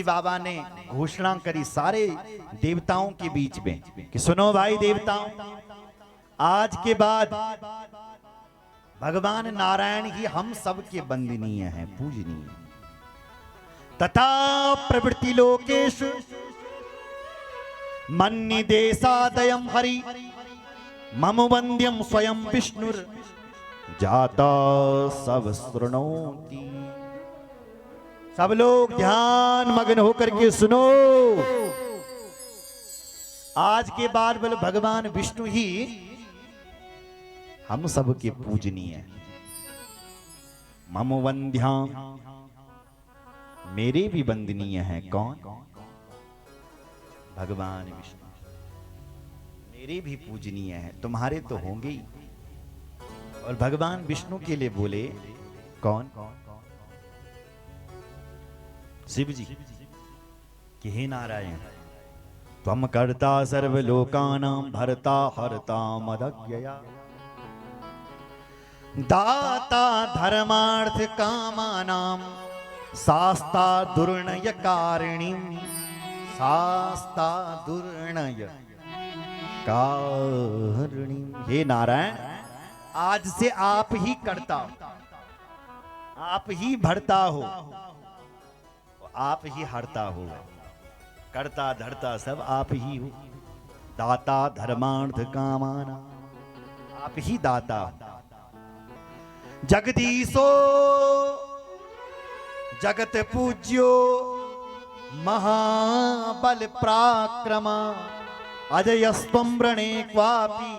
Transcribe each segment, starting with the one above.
बाबा ने घोषणा करी सारे देवताओं के बीच में कि सुनो भाई देवताओं, आज के बाद भगवान नारायण ही हम सब के वंदनीय हैं, पूजनीय। तथा प्रवृत्ति लोकेश मन्निदेशादयं हरि मम वन्द्यं स्वयं विष्णुर जाता सब शृणोति। सब लोग ध्यान मग्न होकर के सुनो। आज के बाद बोले भगवान विष्णु ही हम सब के पूजनीय है। मम वंद्याम, मेरे भी वंदनीय हैं। कौन? भगवान विष्णु मेरे भी पूजनीय है, तुम्हारे तो होंगे ही। और भगवान विष्णु के लिए बोले कौन? शिव जी कि हे नारायण, त्वम कर्ता सर्वलोकानां भरता हरता मदज्ञया दाता धर्मार्थ कामानां शास्ता दुर्नय कारिणीं शास्ता दुर्नय कारिणीं। हे नारायण, आज से आप ही करता, आप ही भरता हो, आप ही हरता हो, करता धरता सब आप ही हो। दाता धर्मार्थ कामाना, आप ही दाता हो। जगदीशो जगत पूज्यो महाबल पराक्रमा अजयस्त्वं रणे क्वापि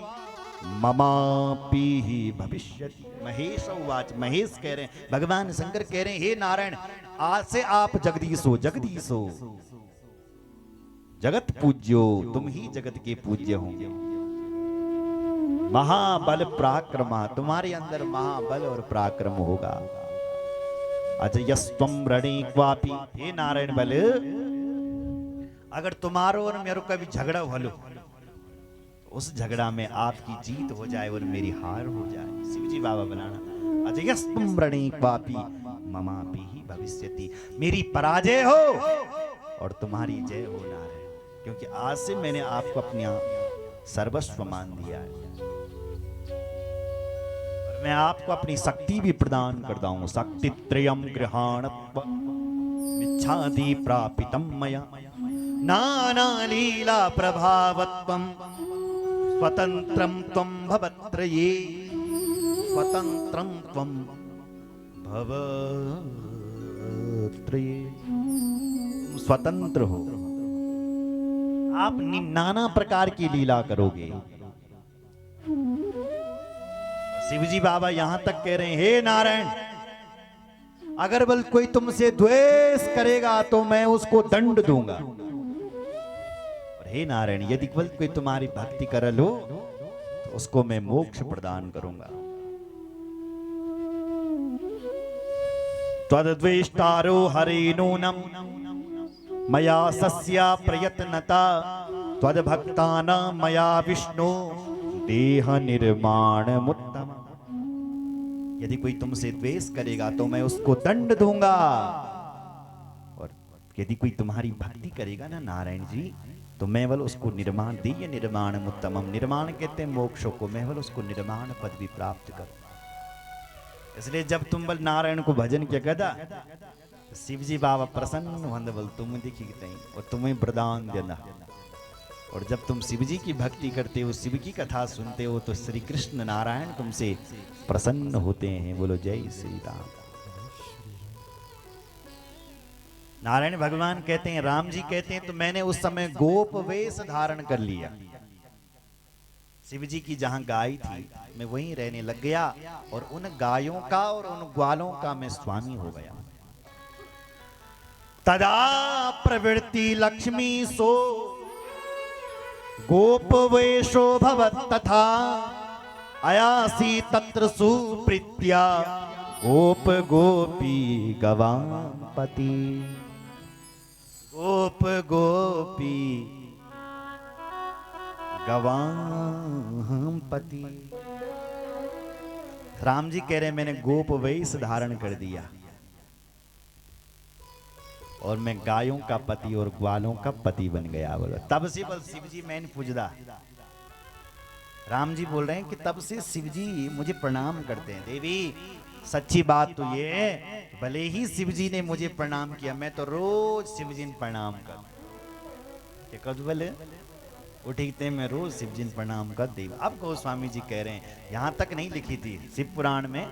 ममापि ही भविष्यति। महेश उवाच, महेश कह रहे हैं, भगवान शंकर कह रहे हैं, हे नारायण, आज से आप जगदीश हो, जगदीश हो, जगत पूज्यो, तुम ही जगत के पूज्य होंगे। महाबल पराक्रमा, तुम्हारे अंदर महाबल और पराक्रम होगा। अजयस्त्वं रणे क्वापि, हे नारायण बल, अगर तुम्हारो और मेरो कभी झगड़ा भलो, उस झगड़ा में आपकी जीत हो जाए और मेरी हार हो जाए। शिवजी बाबा बनाना, अजयस्त्वं रणे क्वापि ममापि ही भविष्यति, मेरी पराजय हो और तुम्हारी जय हो नारायण, क्योंकि आज से मैंने आपको अपना सर्वस्व मान दिया है और मैं आपको अपनी शक्ति भी प्रदान करता हूं। शक्ति त्रयम गृहाणत्वम् इच्छादि प्रापितम मया नाना लीला प्रभावत्वम् स्वतंत्रम त्वं भवत्रये स्वतंत्रम त्वं भवत्रये। स्वतंत्र हो, आप नाना प्रकार की लीला करोगे। शिवजी बाबा यहां तक कह रहे हैं, हे नारायण, अगर बल कोई तुमसे द्वेष करेगा तो मैं उसको दंड दूंगा, और हे नारायण, यदि बल कोई तुम्हारी भक्ति कर लो तो उसको मैं मोक्ष प्रदान करूंगा। त्वद्वेष्टारो हरे नूनम मया सस्या प्रयत्नता त्वद्भक्तानां मया विष्णु देह निर्माण मुत्तम। यदि कोई तुमसे द्वेष करेगा तो मैं उसको दंड दूंगा, और यदि कोई तुम्हारी भक्ति करेगा ना नारायण जी, तो मैं बल उसको निर्माण, देह निर्माण मुत्तमम, निर्माण कहते हैं मोक्ष को, मैं बल उसको निर्माण पद भी प्राप्त करूं। इसलिए जब तुम बल नारायण को भजन किया कहता, शिवजी बाबा प्रसन्न होंगे, बल तुम दिखी और तुम्हें वरदान देना। और जब तुम शिवजी की भक्ति करते हो, शिव की कथा सुनते हो, तो श्री कृष्ण नारायण तुमसे प्रसन्न होते हैं। बोलो जय श्री राम। नारायण भगवान कहते हैं, राम जी कहते हैं, तो मैंने उस समय गोप वेश धारण कर लिया। शिवजी की जहां गाय थी मैं वहीं रहने लग गया, और उन गायों का और उन ग्वालों का मैं स्वामी हो गया। तदा प्रवृत्ति लक्ष्मी सो गोप वेशो भवत तथा अयासी तत्र सुप्रीत्या गोप गोपी गवापति। गोप गोपी गवापति। राम जी कह रहे मैंने गोप वेश धारण कर दिया, और मैं गायों का पति और ग्वालों का पति बन गया। बोलो तब से बल शिव जी मैंने पूजदा। राम जी बोल रहे हैं कि तब से शिव जी मुझे प्रणाम करते हैं। देवी सच्ची बात तो ये है, भले ही शिव जी ने मुझे प्रणाम किया, मैं तो रोज शिव जी ने प्रणाम कर कद बोले उठते मैं रोज शिव जी ने प्रणाम कर देव। अब गोस्वामी जी कह रहे हैं, यहां तक नहीं लिखी थी शिव पुराण में,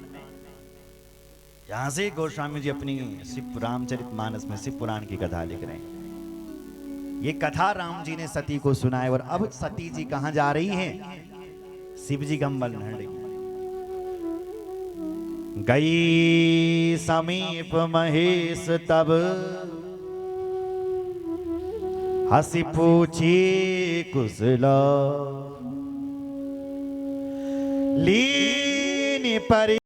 यहां से गोस्वामी जी अपनी शिव रामचरितमानस में शिव पुराण की कथा लिख रहे हैं। ये कथा राम जी ने सती को सुनाई और अब सती जी कहां जा रही हैं? शिव जी गंबल नहर गई समीप महेश तब हंसी पूछी कुशला लीन परि